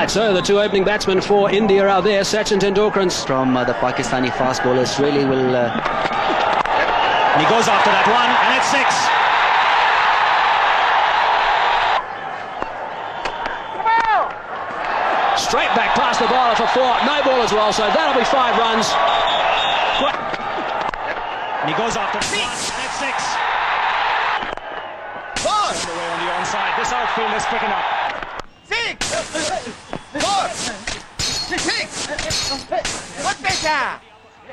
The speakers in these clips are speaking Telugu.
Right, so the two opening batsmen for India are there. Sachin Tendulkar from the Pakistani fast bowlers really will. He goes after that one, and it's 6. Straight back past the bowler for 4. No ball as well, so that'll be 5 runs. He goes after 6, and it's 6. Away on the onside. This outfield is picking up. 6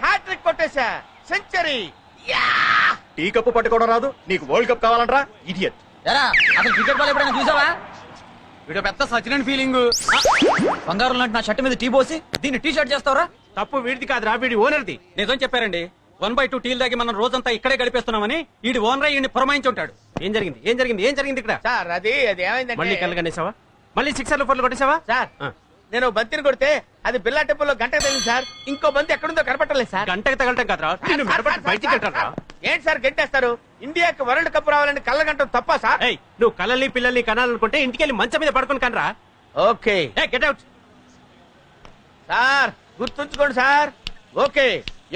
hat trick కొట్టేశా సెంచరీ. టీ కప్పు పట్టుకోవడం రాదు నీకు వరల్డ్ కప్ కావాలంటరా ఇడియట్. ఎరా అసలు క్రికెట్ బాల్ ఎప్పుడైనా చూసావా? వీడు పెద్ద సచిన్ ఫీలింగ్. బంగారం లాంటి నా షర్ట్ మీద టీ పోసి దీన్ని టీ షర్ట్ చేస్తావరా? తప్పు వీడిది కాదురా, వీడి ఓనర్ది. నిజం చెప్పారండి. 1/2 టీల్ దాగి మనం రోజంతా ఇక్కడే గడిపేస్తున్నామని వీడి ఓనర్ ఈయన్ని పురమాయించి ఉంటాడు. ఏం జరిగింది ఏం జరిగింది ఏం జరిగింది ఇక్కడ? సార్ అది ఏమైందంటే మళ్ళీ కళ్ళగనేసావా? మళ్ళీ 6 4 కొట్టేసావా? సార్ నేను బంతిని కొడితే అది బిల్లా టెంపుల్లో గంటకు తగిలింది సార్. ఇంకో బంతి ఎక్కడుందో కనపట్టలేదు సార్. గంటకి తగలటం కాదురా, నిన్ను మెడపట్టి బయటికి కట్టారా? ఏంటి సార్ గంటేస్తారు? ఇండియాకి వరల్డ్ కప్ రావాలని కళ్ళగంటం తప్ప సార్? ఏయ్, నువ్వు కళ్ళని పిల్లల్ని కనాలనుకుంటే ఇంటికెళ్ళి మంచం మీద పడుకొని కనరా. Okay get out. సార్ గుర్తుంచుకోండి సార్. ఓకే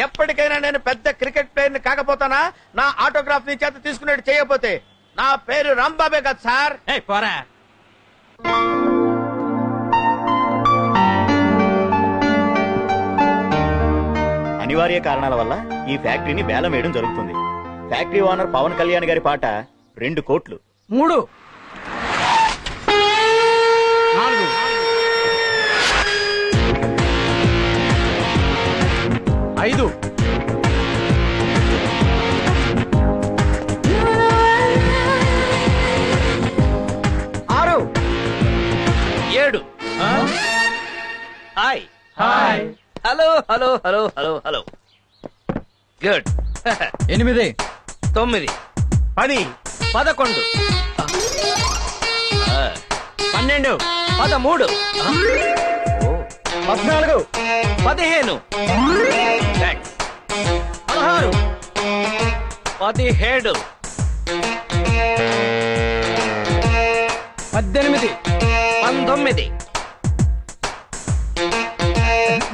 ఎప్పటికైనా నేను పెద్ద క్రికెట్ ప్లేయర్ ని కాకపోతానా నా ఆటోగ్రాఫ్ ని చేత తీసుకునేట్టు చేయకపోతే నా పేరు రాంబాబే కదా సార్. ఏయ్ పోరా. అనివార్య కారణాల వల్ల ఈ ఫ్యాక్టరీని వేలం వేయడం జరుగుతుంది. ఫ్యాక్టరీ ఓనర్ పవన్ కళ్యాణ్ గారి పాట 2 కోట్లు. 3 4 5 6 7 hi hi hello hello hello hello hello good 8 9 10 11 12 13 13 14 15 thanks 16 17 18 19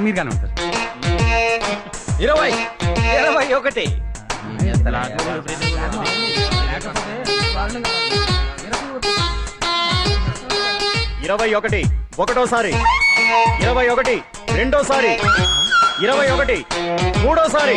మీరు కానీ ఉంటారు 20 21 21 ఒకటోసారి, 21 రెండోసారి, 21 మూడోసారి.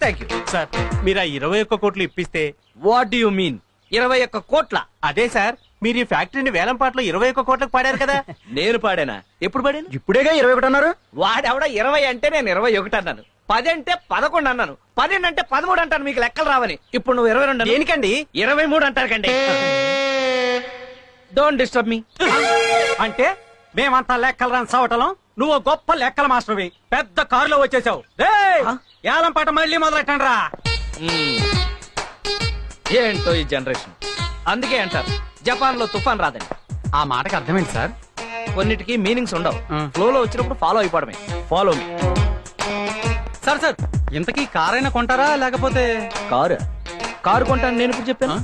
థ్యాంక్ యూ సార్, మీరు ఆ 21 కోట్లు ఇప్పిస్తే. వాట్ డు యు మీన్ 21 కోట్ల? అదే సార్, మీరు ఈ ఫ్యాక్టరీని వేలం పాటలో 21 కోట్లకు పాడారు కదా. నేను పాడానా? ఎప్పుడు పాడాను? ఇప్పుడేగా 21 అన్నారు. వాడెవడ 20 అంటే నేను 21 అన్నాను. 10 అంటే 11 అన్నాను. 12 అంటే 13 అంటాను. మీకు లెక్కలు రావని. ఇప్పుడు నువ్వు 22 దేనికండి? 23 అంటారు కండి. Don't disturb me. అంటే మేమంతా లెక్కలు రాని చవటలం, నువ్వు గొప్ప లెక్కల మాస్టర్వి. పెద్ద కారులో వచ్చేసావు. ఏలం పాట మళ్ళీ మొదలెట్టండి రా. ఏంటో ఈ జనరేషన్. అందుకే అంటారు జపాన్ లో తుఫాన్ రాదని. ఆ మాటకి అర్థమైంది సార్. కొన్నిటికి మీనింగ్స్ ఉండవు. ఫ్లోలో వచ్చినప్పుడు ఫాలో అయిపోవడమే. Follow me. సార్ సార్, ఇంతకీ కారైనా కొంటారా లేకపోతే? కారు కొంటాను నేను ఇప్పుడు చెప్పాను.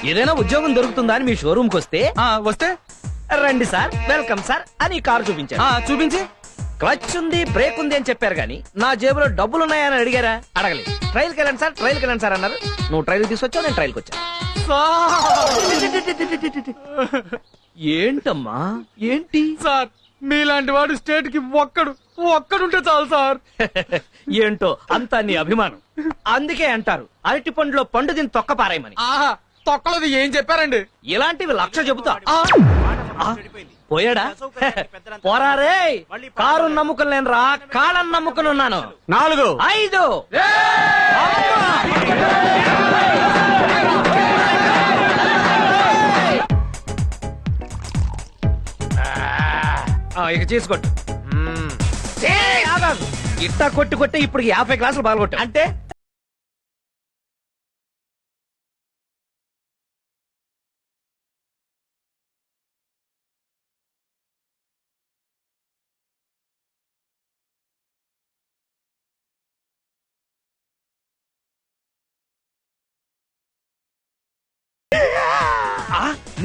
ఏదైనా ఉద్యోగం దొరుకుతుందా అని మీ షోరూమ్ కి వస్తే వస్తే రండి సార్, వెల్కమ్ సార్ అని కారు చూపించారు. చూపించి క్లచ్ ఉంది, బ్రేక్ ఉంది అని చెప్పారు కానీ నా జేబులో డబ్బులు ఉన్నాయని అడిగారా? అడగలేదు. ట్రైల్కి వెళ్ళండి సార్, ట్రైల్కి వెళ్ళండి సార్ అన్నారు. నువ్వు ట్రైల్ తీసుకొచ్చావు, నేను ట్రైల్కి వచ్చాను. ఏంటమ్మా ఏంటి సార్, మీలాంటి వాడు స్టేట్ కి ఒక్కడుంటే చాలు సార్. ఏంటో అంతా నీ అభిమానం. అందుకే అంటారు అరటి పండులో పండు దీన్ని తొక్క పారాయమని. తొక్కలది ఏం చెప్పారండి? ఇలాంటివి 1,00,000 చెబుతా. పోయాడా? పోరారే. కారు నమ్ముకుని నేను రా, కాళ్ళని నమ్ముకుని ఉన్నాను. 4 5 ఇక చేసుకోట్టు. ఇట్టా కొట్టి ఇప్పుడు 50 గ్లాసులు పాల్గొట్టు. అంటే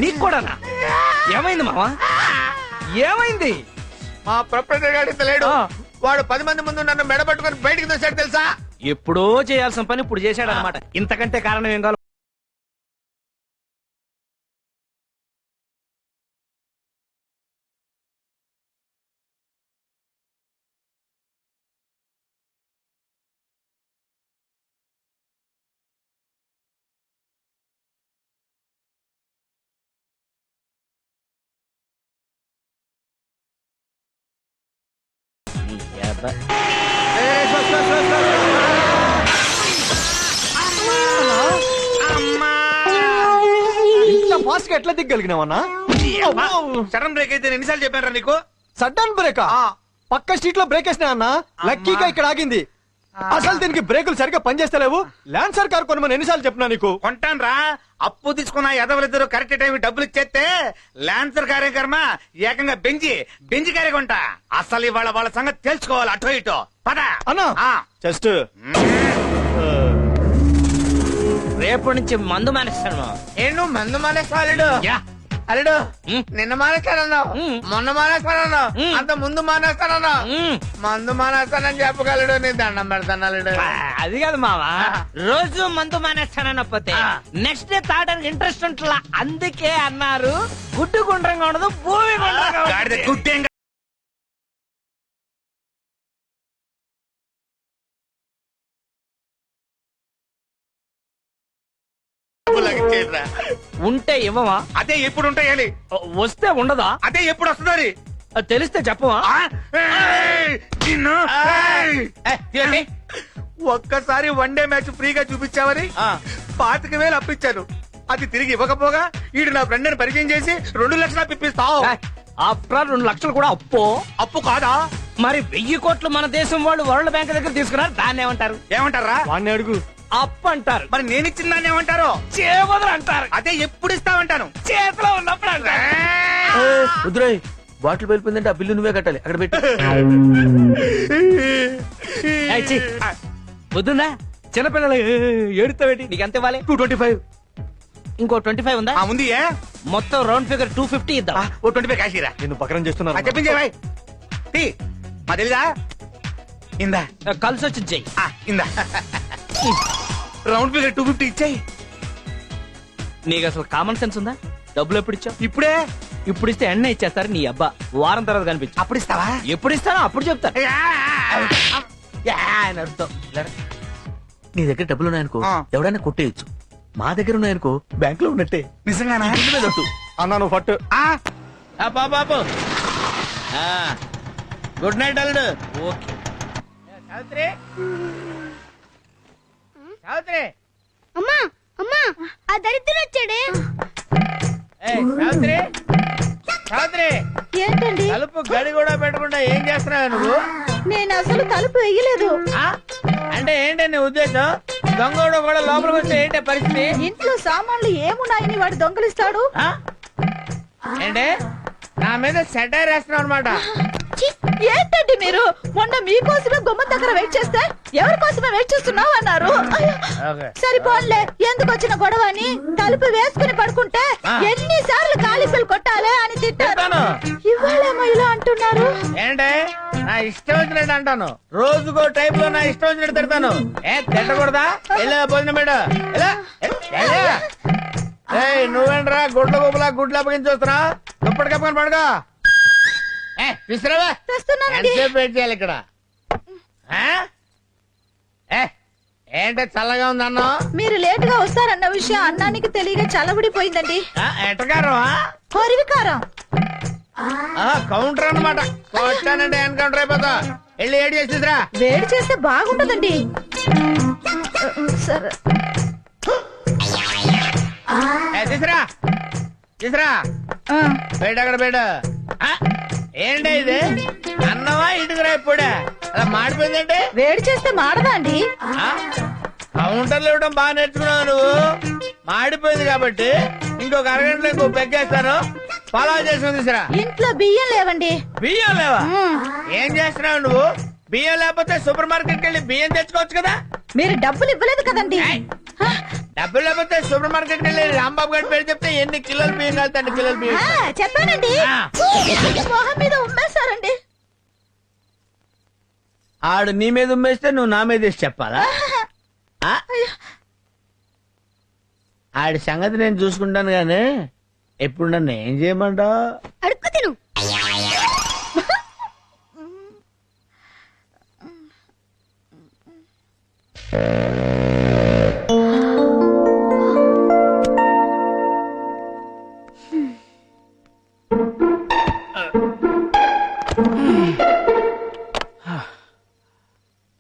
నీకు కూడానా? ఏమైంది మావా? ఏమైంది? మా ప్రొపరేటర్ గారి లేడు. ఆ. వాడు 10 మంది ముందు నన్ను మెడబట్టుకుని బయటికి తోశాడు తెలుసా? ఎప్పుడో చేయాల్సిన పని ఇప్పుడు చేశాడు అనమాట. ఇంతకంటే కారణం ఏం కావాలి? ఇంత ఫాస్ట్ గా ఎట్లా దిగ్గలిగినావన్నా? సడన్ బ్రేక్ అయితే నేను ఎన్నిసార్లు చెప్పాను నీకు? సడన్ బ్రేక్ పక్క స్ట్రీట్ లో బ్రేక్ వేసినా అన్న. లక్కీగా ఇక్కడ ఆగింది. అసలు దీనికి బ్రేకులు సరిగ్గా పనిచేస్తలేవు. ల్యాన్సర్ కార్ కొనమని ఎన్నిసార్లు చెప్పినా నీకు? కొంటాను రా. అప్పు తీసుకున్న ఎదవలిద్దరు కరెక్ట్ టైం డబ్బులు ఇచ్చేస్తే లాన్సర్ కార్యక్రమ ఏకంగా బెంజి కారే కొంటా. అసలు ఇవాళ వాళ్ళ సంగతి తెలుసుకోవాలి. అటో ఇటో పద అన్నా ఆ. జస్ట్ రేపటి నుంచి మందు మానేస్తాను మావా. ఏను మందు మానేస్తాడు అల్లుడు. నిన్న మానేస్తానన్నావు, మొన్న మానేస్తానన్నావు, అంత ముందు మానేస్తానన్నావు. మందు మానేస్తానని చెప్పగలడు. నీ దండం పెడతాను అల్లుడు. అది కాదు మావా, రోజు మందు మానేస్తానకపోతే నెక్స్ట్ డే తాగడానికి ఇంట్రెస్ట్ ఉంటుందా? అందుకే అన్నారు గుడ్డు గుండ్రంగా ఉండదు, భూమి గుండ్రంగా గాడిద ఉంటుంది. గుడ్డేం ఉంటే ఇవ్వవా? అదే ఎప్పుడు ఉంటాయాలి, వస్తే ఉండదా? అదే ఎప్పుడు వస్తుంది. అది తెలిస్తే చెప్పవా? ఒక్కసారి వన్ డే మ్యాచ్ ఫ్రీగా చూపించావని 25,000 అప్పించాను. అది తిరిగి ఇవ్వకపోగా ఈడు నా ఫ్రెండ్ ని పరిచయం చేసి 2 లక్షలు అప్పిస్తావు. ఆఫ్టర్ 2 లక్షలు కూడా అప్పు. అప్పు కాదా? మరి 1000 కోట్లు మన దేశం వాళ్ళు వరల్డ్ బ్యాంక్ దగ్గర తీసుకున్నారు. దాన్ని ఏమంటారు? ఏమంటారా? వాడిని అడుగు. అప్పు అంటారు. మరి నేను ఇచ్చిన దాన్ని ఏమంటారు? చేవదలు అంటారు. అదే ఎప్పుడు ఇస్తామంటాను. చేతిలో ఉన్నప్పుడు అంటారు. వద్దురాయ్, బాటిల్ వెళ్ళిపోయిందంటే ఆ బిల్లు నువ్వే కట్టాలి. అక్కడ పెట్టి ఏయ్, ఛీ. వద్దుందా? చిన్నపిల్లలు ఏడుతావేటి? నీకు ఎంత ఇవ్వాలి? 225. ఇంకో 25 ఉందా? ఉంది ఏ? మొత్తం రౌండ్ ఫిగర్ 250 ఇద్దాం. ఓ 25 కాశీరా. నేను పకరం చేస్తున్నాను. చెప్పించే భాయ్. తీ మా తెలీదా? ఇందా కలిసి వచ్చి చెయ్యి. ఇందా రౌండ్ ఫిగర్ 250 ఇచ్చాయి. నీకు అసలు కామన్ సెన్స్ ఉందా? డబ్బులు ఎప్పుడు ఇచ్చావు? ఇప్పుడే. ఇప్పుడు ఇస్తే ఎన్న ఇచ్చేస్తారు నీ అబ్బా. వారం తర్వాత కనిపించు. అప్పుడు ఇస్తావా? ఎప్పుడు ఇస్తానో అప్పుడు చెప్తాను. అని అర్థం. నీ దగ్గర డబ్బులు ఉన్నాయనుకో ఆ. ఎవడైనా కొట్టేయచ్చు. మా దగ్గర ఉన్నాయనుకో బ్యాంక్ లో ఉన్నట్టే. నిజంగానా? అన్నా నువ్వు ఫట్. బాబు గుడ్ నైట్ అల్లుడు. ఓకే. సావిత్రి, సావిత్రి, అమ్మా అమ్మా ఆ దరిద్రుడు వచ్చాడే. సావిత్రి, సావిత్రి, ఏంటండి? తలుపు గడి కూడా పెట్టకుండా ఏం చేస్తున్నావు నువ్వు? నేను అసలు తలుపు వేయలేదు. అంటే ఏంటి నీ ఉద్దేశం? దొంగోడు కూడా లోపలికి వస్తే ఏంటి పరిస్థితి? ఇంట్లో సామాన్లు ఏమున్నాయని వాడు దొంగలిస్తాడు. ఏంటి నా మీద సెటైర్ వేస్తున్నావు అనమాట? ఛీ, ఏంటండి మీరు? మొన్న మీకోసమే గుమ్మం దగ్గర వెయిట్ చేస్తే ఎవరి కోసమే వెయిట్ చేస్తున్నావు అన్నారు. అయ్యో, సరిపోన్లే, ఎందుకు వచ్చిన గొడవ అని తలుపు వేసుకుని పడుకుంటే ఎన్నిసార్లు కాలిఫీలు కొట్టాలి అని తిట్టాను. ఇవాళేమో ఇలా అంటున్నారు. ఏంటి నా ఇష్టం వచ్చినట్టు అంటాను, రోజుకో టైప్ లో నా ఇష్టం వచ్చినట్టు తిడతాను. తిట్టకూడదా? వెళ్ళా భోజనం పెట్ట. నువ్వేంట్రా గుడ్ల గుబులా గుడ్లు అప్పగించి వస్తున్నా? దుప్పటి కప్పుకొని పడుకో. విసిరావా? తెస్తున్నానండి. ఎంతసేపు వెయిట్ చేయాలి ఇక్కడ? ఏంటి చల్లగా ఉంది అన్నం? మీరు లేటుగా వస్తారన్న విషయం అన్నానికి తెలియక చల్లబడిపోయిందండి. ఎట్టకారం? హరివికారం. కౌంటర్ అన్నమాట. కొట్టానంటే ఎన్కౌంటర్ అయిపోతా. వెళ్ళి ఏడు చేసి తీసురా. వేడి చేస్తే బాగుండదండి. సరే తీసురా తీసురా. బయట అక్కడ బయట. ఏంటి ఇది? అన్నమా ఇటుకురా ఇప్పుడే? అలా మాడిపోయిందంటే వేడి చేస్తే మాడదా అండి? కౌంటర్లు ఇవ్వడం బాగా నేర్చుకున్నావు నువ్వు. మాడిపోయింది కాబట్టి ఇంకొక అరగంటలో ఇంకో పెగ్గేస్తాను. ఫాలో చేసుకుని తీసురా. ఇంట్లో బియ్యం లేవండి. బియ్యం లేవా? ఏం చేస్తున్నావు నువ్వు? బియ్యం లేకపోతే సూపర్ మార్కెట్కి వెళ్ళి బియ్యం తెచ్చుకోవచ్చు కదా. మీరు డబ్బులు ఇవ్వలేదు కదండి. డబ్బులు లేకపోతే సూపర్ మార్కెట్ వెళ్ళి రాంబాబు గారి పేరు చెప్తే ఎన్ని కిలోలు బియ్యం కలుతాండి కిలోలు బియ్యం చెప్పానండి ఆ. మొహం మీద ఉమ్మేశారండి. ఆడు నీ మీద ఉమ్మేస్తే నువ్వు నా మీద వేసి చెప్పాలా ఆ? ఆడి సంగతి నేను చూసుకుంటాను గానీ ఎప్పుడు నన్ను ఏం చేయమంటావు? అడుక్కు తిను.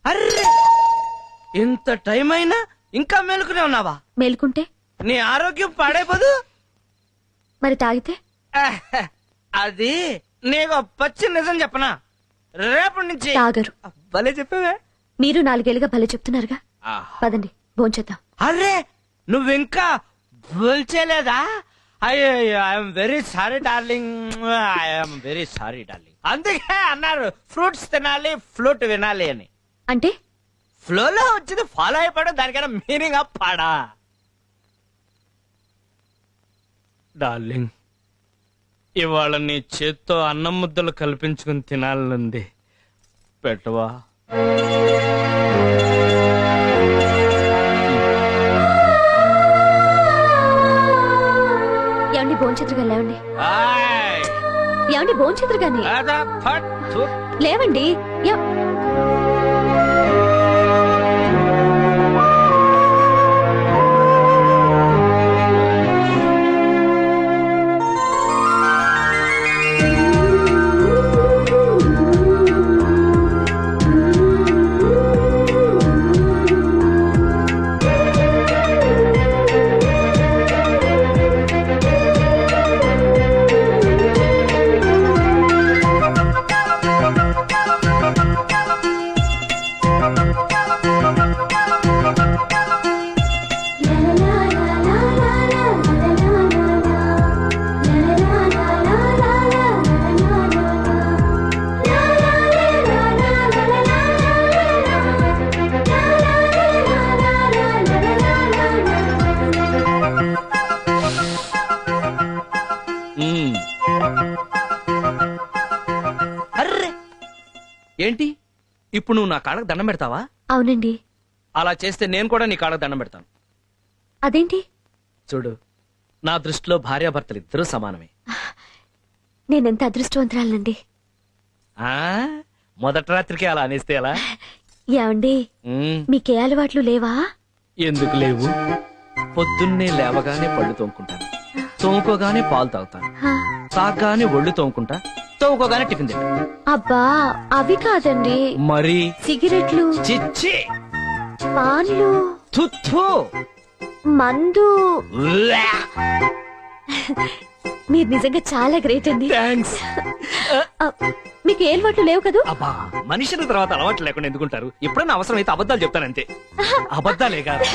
అర్రే ఇంత టైం అయినా ఇంకా మేలుకునే ఉన్నావా? మేలుకుంటే నీ ఆరోగ్యం పాడైపోదు. మరి తాగితే అది నీకు పచ్చి నిజం చెప్పనా, రేపటి నుంచి తాగరు. భలే చెప్పావే. మీరు 4 ఏళ్ళుగా భలే చెప్తున్నారుగా. పదండి భోంచేద్దాం. అరే నువ్వింకా బోల్చేలేదా? అయ్యో I'm very sorry darling, I'm very sorry darling. అందుకే అన్నారు ఫ్రూట్స్ తినాలి ఫ్లూట్ వినాలి అని. అంటే ఫ్లోలో వచ్చింది ఫాలో అయిపోవడం దానికైనా మీనింగ్ పాడా. డార్లింగ్ ఇవాళ నీ చేత్తో అన్నం ముద్దలు కల్పించుకుని తినాలనుంది, పెట్టవా? ఏమండి భోంచేతురుగా లేవండి. ఆయ్, ఏమండి భోంచేతురుగాని అదా ఫట్ థు. లేవండి. అర్రే ఏంటి ఇప్పుడు నువ్వు నా కాళ్ళకు దండం పెడతావా? అవునండి. అలా చేస్తే నేను కూడా నీ కాళ్ళకు దండం పెడతాను. అదేంటి? చూడు, నా దృష్టిలో భార్యాభర్తలు ఇద్దరూ సమానమే. నేనెంత అదృష్టవంతురాలండి. ఆ మొదటి రాత్రికి అలా అనేస్తే ఎలా? ఏమండి మీకే అలవాట్లు లేవా? ఎందుకు లేవు? పొద్దున్నే లేవగానే పళ్ళు తోముకుంటాను, తోముకోగానే పాలు తాగుతాను, హా. తాగగానే ఒళ్ళు తోముకుంటా, తోముకోగానే టిఫిన్ తింటా. అబ్బా అవి కాదండి, మరి సిగరెట్లు, చిచ్చి పాన్లు, తుత్తు మందు. మీరు నిజంగా చాలా గ్రేట్ అండి. థ్యాంక్స్. మీకు ఏ అలవాట్లు లేవు కదూ? అబ్బా మనుషుల తర్వాత అలవాటు లేకుండా ఎందుకుంటారు? ఎప్పుడన్నా అవసరం అయితే అబద్ధాలు చెప్తానంతే. అబద్ధాలే కాదు